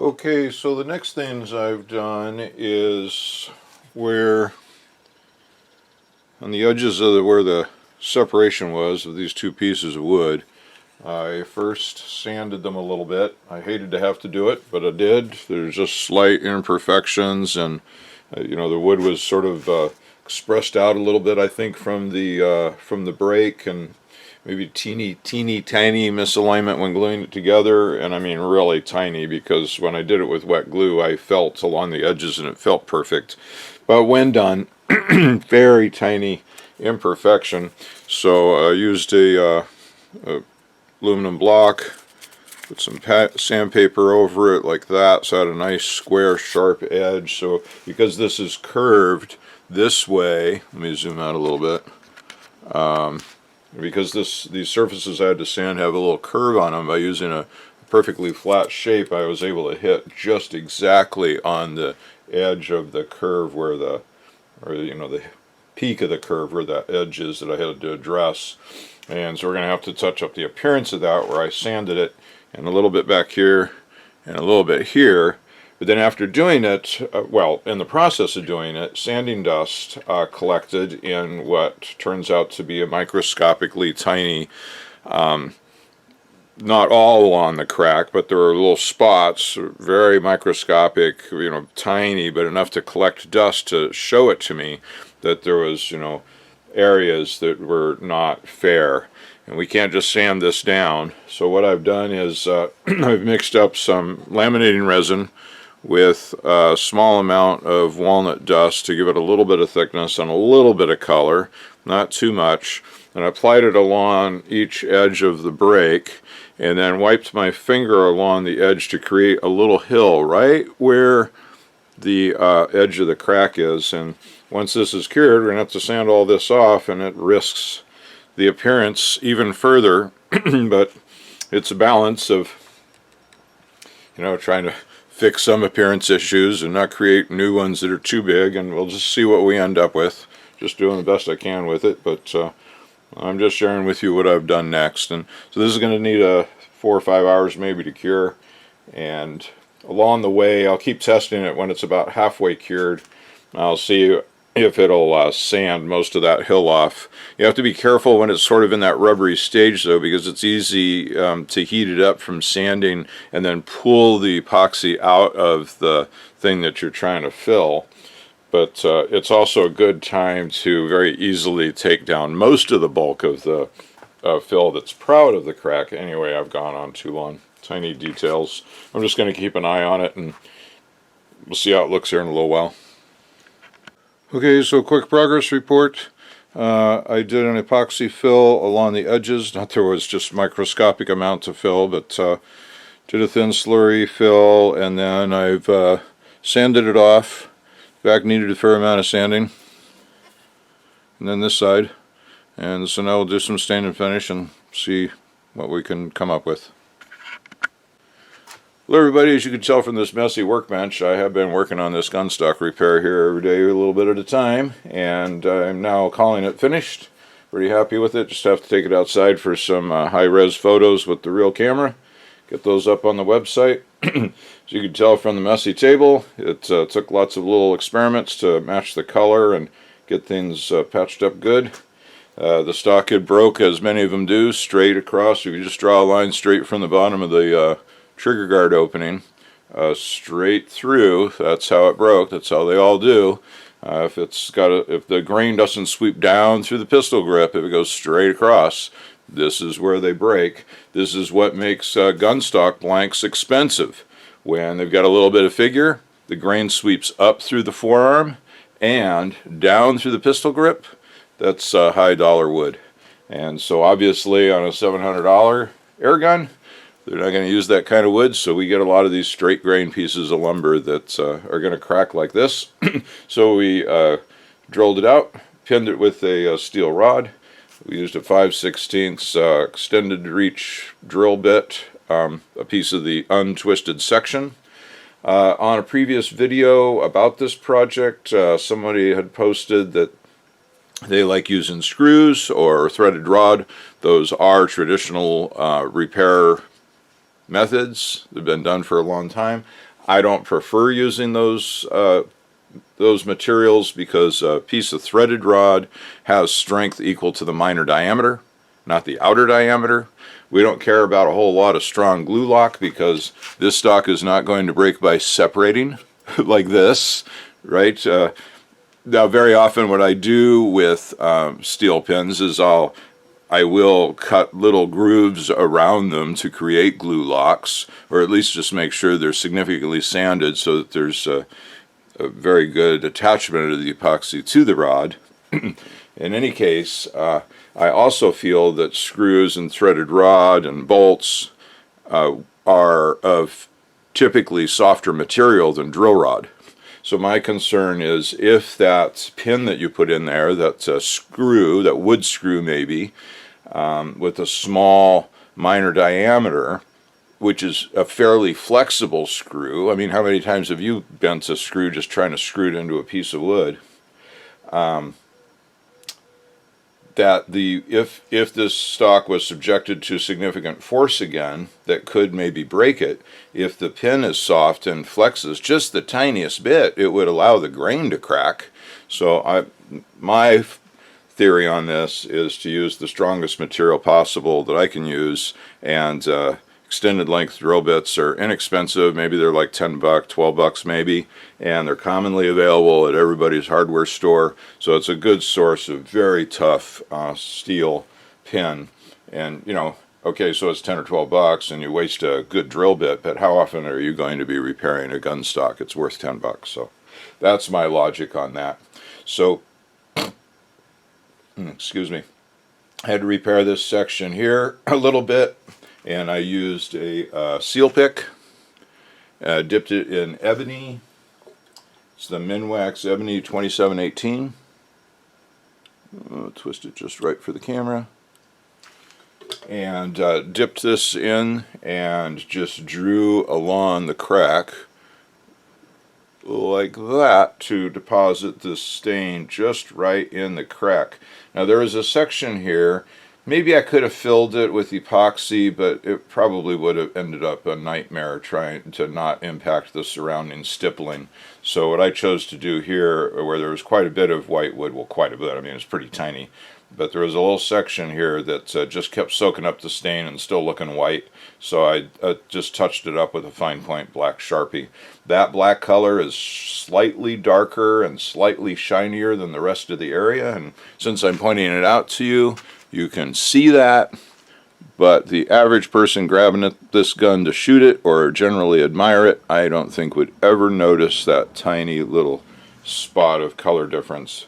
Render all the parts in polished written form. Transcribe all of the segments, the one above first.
Okay, so the next things I've done is where on the edges of where the separation was of these two pieces of wood, I first sanded them a little bit. I hated to have to do it, but I did. There's just slight imperfections, and the wood was sort of expressed out a little bit, I think, from the break, and maybe teeny tiny misalignment when gluing it together, and I mean really tiny, because when I did it with wet glue I felt along the edges and it felt perfect, but when done very tiny imperfection. So I used a aluminum block, put some sandpaper over it like that, so I had a nice square sharp edge. So because this is curved this way, let me zoom out a little bit, because these surfaces I had to sand have a little curve on them. By using a perfectly flat shape, I was able to hit just exactly on the edge of the curve where the peak of the curve where that edge is that I had to address. And so we're going to have to touch up the appearance of that, where I sanded it and a little bit back here and a little bit here. But then after doing it, in the process of doing it, sanding dust collected in what turns out to be a microscopically tiny, not all on the crack, but there are little spots, very microscopic, tiny, but enough to collect dust to show it to me that there was, areas that were not fair. And we can't just sand this down. So what I've done is I've mixed up some laminating resin with a small amount of walnut dust to give it a little bit of thickness and a little bit of color, not too much, and I applied it along each edge of the break, and then wiped my finger along the edge to create a little hill right where the edge of the crack is. And once this is cured, we're going to have to sand all this off, and it risks the appearance even further, but it's a balance of trying to fix some appearance issues and not create new ones that are too big, and we'll just see what we end up with. Just doing the best I can with it, but I'm just sharing with you what I've done next. And so this is going to need 4 or 5 hours maybe to cure, and along the way I'll keep testing it. When it's about halfway cured, I'll see if it'll sand most of that hill off. You have to be careful when it's sort of in that rubbery stage, though, because it's easy to heat it up from sanding and then pull the epoxy out of the thing that you're trying to fill. But it's also a good time to very easily take down most of the bulk of the fill that's proud of the crack. Anyway, I've gone on too long. Tiny details. I'm just going to keep an eye on it, and we'll see how it looks here in a little while. Okay, so quick progress report. I did an epoxy fill along the edges. Not there was just microscopic amounts of fill, but did a thin slurry fill, and then I've sanded it off. Back needed a fair amount of sanding. And then this side. And so now we'll do some stain and finish and see what we can come up with. Hello everybody, as you can tell from this messy workbench, I have been working on this gun stock repair here every day, a little bit at a time, and I'm now calling it finished. Pretty happy with it. Just have to take it outside for some high-res photos with the real camera. Get those up on the website. As you can tell from the messy table, it took lots of little experiments to match the color and get things patched up good. The stock had broke, as many of them do, straight across. If you just draw a line straight from the bottom of the trigger guard opening straight through, that's how it broke. That's how they all do. If the grain doesn't sweep down through the pistol grip, if it goes straight across, this is where they break. This is what makes gun stock blanks expensive. When they've got a little bit of figure, the grain sweeps up through the forearm and down through the pistol grip. That's high dollar wood. And so obviously on a $700 air gun, they're not going to use that kind of wood, so we get a lot of these straight grain pieces of lumber that are going to crack like this. So we drilled it out, pinned it with a steel rod. We used a 5/16 extended reach drill bit, a piece of the untwisted section. On a previous video about this project, somebody had posted that they like using screws or threaded rod. Those are traditional repair methods. They've been done for a long time. I don't prefer using those materials because a piece of threaded rod has strength equal to the minor diameter, not the outer diameter. We don't care about a whole lot of strong glue lock because this stock is not going to break by separating like this, right? Now, very often what I do with steel pins is I will cut little grooves around them to create glue locks, or at least just make sure they're significantly sanded so that there's a very good attachment of the epoxy to the rod. In any case, I also feel that screws and threaded rod and bolts are of typically softer material than drill rod. So my concern is if that pin that you put in there, that's a screw, that wood screw maybe, with a small minor diameter, which is a fairly flexible screw. I mean, how many times have you bent a screw just trying to screw it into a piece of wood? That if this stock was subjected to significant force again, that could maybe break it. If the pin is soft and flexes just the tiniest bit, it would allow the grain to crack. So my theory on this is to use the strongest material possible that I can use, and extended length drill bits are inexpensive. Maybe they're like $10, $12 maybe, and they're commonly available at everybody's hardware store. So it's a good source of very tough steel pin. And you know, okay, so it's 10 or $12 and you waste a good drill bit, but how often are you going to be repairing a gun stock? It's worth $10. So that's my logic on that. So excuse me, I had to repair this section here a little bit, and I used a seal pick, dipped it in ebony. It's the Minwax Ebony 2718. Twist it just right for the camera. And dipped this in and just drew along the crack like that to deposit this stain just right in the crack. Now there is a section here. Maybe I could have filled it with epoxy, but it probably would have ended up a nightmare trying to not impact the surrounding stippling. So what I chose to do here, where there was quite a bit of white wood, well, quite a bit, I mean it's pretty tiny, but there was a little section here that just kept soaking up the stain and still looking white. So I just touched it up with a fine point black Sharpie. That black color is slightly darker and slightly shinier than the rest of the area, and since I'm pointing it out to you, you can see that, but the average person grabbing this gun to shoot it or generally admire it, I don't think would ever notice that tiny little spot of color difference.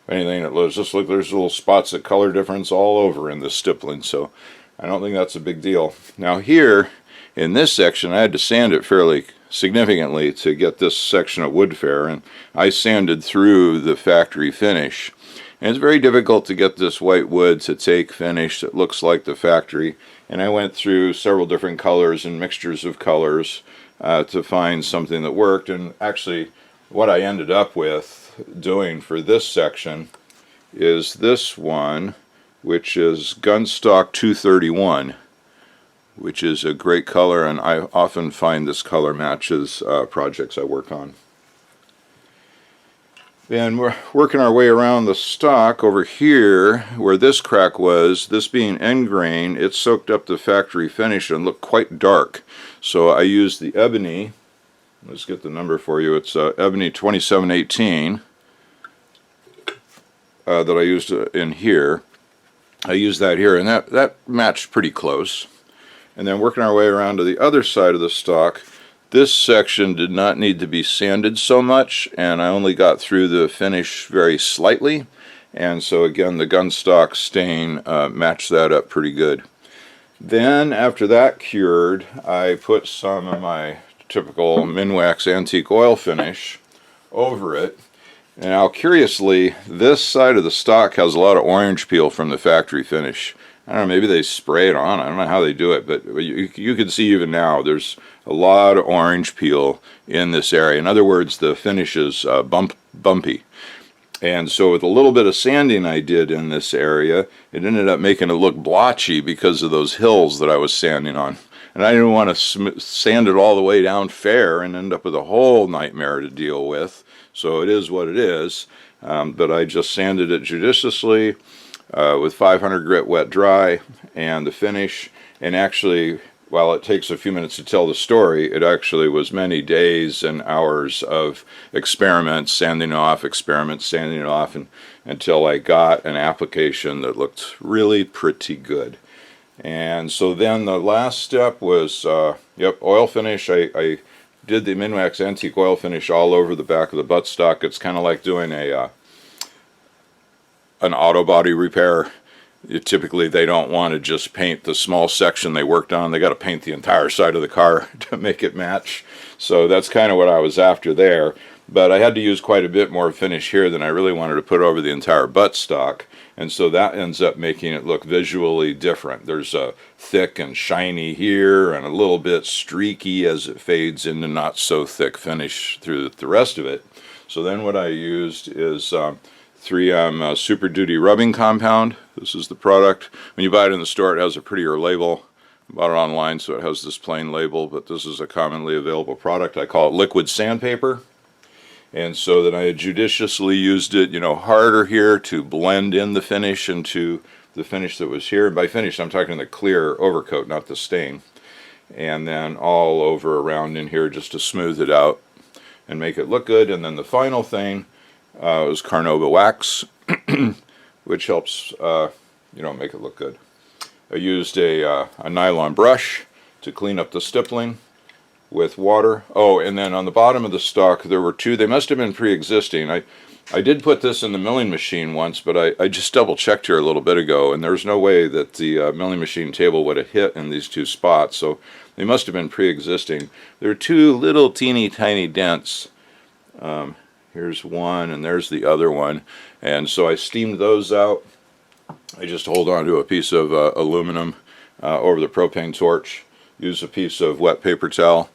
If anything, it looks just like there's little spots of color difference all over in this stippling, so I don't think that's a big deal. Now here, in this section, I had to sand it fairly significantly to get this section of wood fair, and I sanded through the factory finish. And it's very difficult to get this white wood to take finish that looks like the factory. And I went through several different colors and mixtures of colors to find something that worked. And actually, what I ended up with doing for this section is this one, which is Gunstock 231, which is a great color, and I often find this color matches projects I work on. Then we're working our way around the stock over here where this crack was. This being end grain, it soaked up the factory finish and looked quite dark. So I used the ebony. Let's get the number for you. It's Ebony 2718 that I used in here. I used that here, and that matched pretty close. And then working our way around to the other side of the stock, this section did not need to be sanded so much, and I only got through the finish very slightly, and so again the gunstock stain matched that up pretty good. Then after that cured, I put some of my typical Minwax antique oil finish over it. Now curiously, this side of the stock has a lot of orange peel from the factory finish. I don't know, maybe they spray it on. I don't know how they do it, but you can see even now there's a lot of orange peel in this area. In other words, the finish is bumpy. And so with a little bit of sanding I did in this area, it ended up making it look blotchy because of those hills that I was sanding on. and I didn't want to sand it all the way down fair and end up with a whole nightmare to deal with. So it is what it is. But I just sanded it judiciously with 500 grit wet dry, and the finish, and actually, while it takes a few minutes to tell the story, it actually was many days and hours of experiments, sanding off, and until I got an application that looked really pretty good. And so then the last step was, oil finish. I did the Minwax Antique oil finish all over the back of the buttstock. It's kind of like doing an auto body repair. Typically they don't want to just paint the small section they worked on. They got to paint the entire side of the car to make it match. So that's kind of what I was after there. But I had to use quite a bit more finish here than I really wanted to put over the entire buttstock. And so that ends up making it look visually different. There's a thick and shiny here and a little bit streaky as it fades into not so thick finish through the rest of it. So then what I used is 3M Super Duty Rubbing Compound. This is the product. When you buy it in the store, it has a prettier label. I bought it online, so it has this plain label, but this is a commonly available product. I call it liquid sandpaper. And so then I judiciously used it, harder here to blend in the finish into the finish that was here. And by finish, I'm talking the clear overcoat, not the stain. And then all over around in here just to smooth it out and make it look good. And then the final thing was Carnauba wax, which helps, make it look good. I used a nylon brush to clean up the stippling with water. Oh, and then on the bottom of the stock there were two. They must have been pre-existing. I did put this in the milling machine once, but I just double checked here a little bit ago, and there's no way that the milling machine table would have hit in these two spots, so they must have been pre-existing. There are two little teeny tiny dents. Here's one and there's the other one, and so I steamed those out. I just hold on to a piece of aluminum over the propane torch, use a piece of wet paper towel,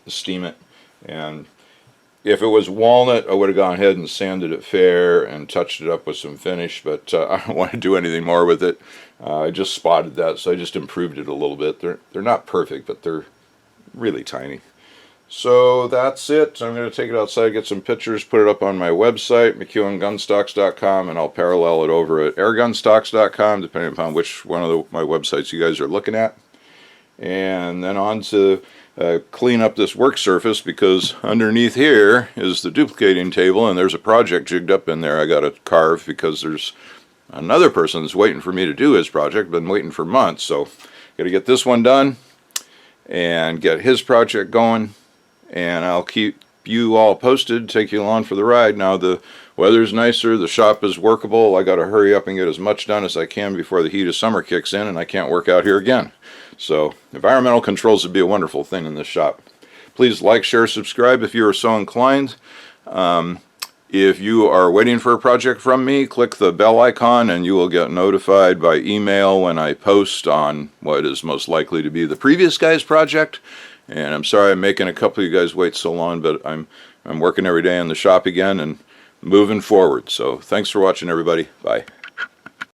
steam it, and if it was walnut I would have gone ahead and sanded it fair and touched it up with some finish, but I don't want to do anything more with it. I just spotted that, so I just improved it a little bit. They're not perfect, but they're really tiny. So that's it. I'm going to take it outside, get some pictures, put it up on my website, McEwenGunstocks.com, and I'll parallel it over at AirGunstocks.com, depending upon which one of my websites you guys are looking at. And then on to clean up this work surface, because underneath here is the duplicating table, and there's a project jigged up in there I got to carve, because there's another person that's waiting for me to do his project, been waiting for months. So got to get this one done and get his project going. And I'll keep you all posted, take you along for the ride. Now the weather's nicer, the shop is workable. I got to hurry up and get as much done as I can before the heat of summer kicks in and I can't work out here again. So environmental controls would be a wonderful thing in this shop. Please like, share, subscribe if you are so inclined. If you are waiting for a project from me, click the bell icon and you will get notified by email when I post on what is most likely to be the previous guy's project. And I'm sorry I'm making a couple of you guys wait so long, but I'm working every day in the shop again and moving forward. So thanks for watching, everybody. Bye.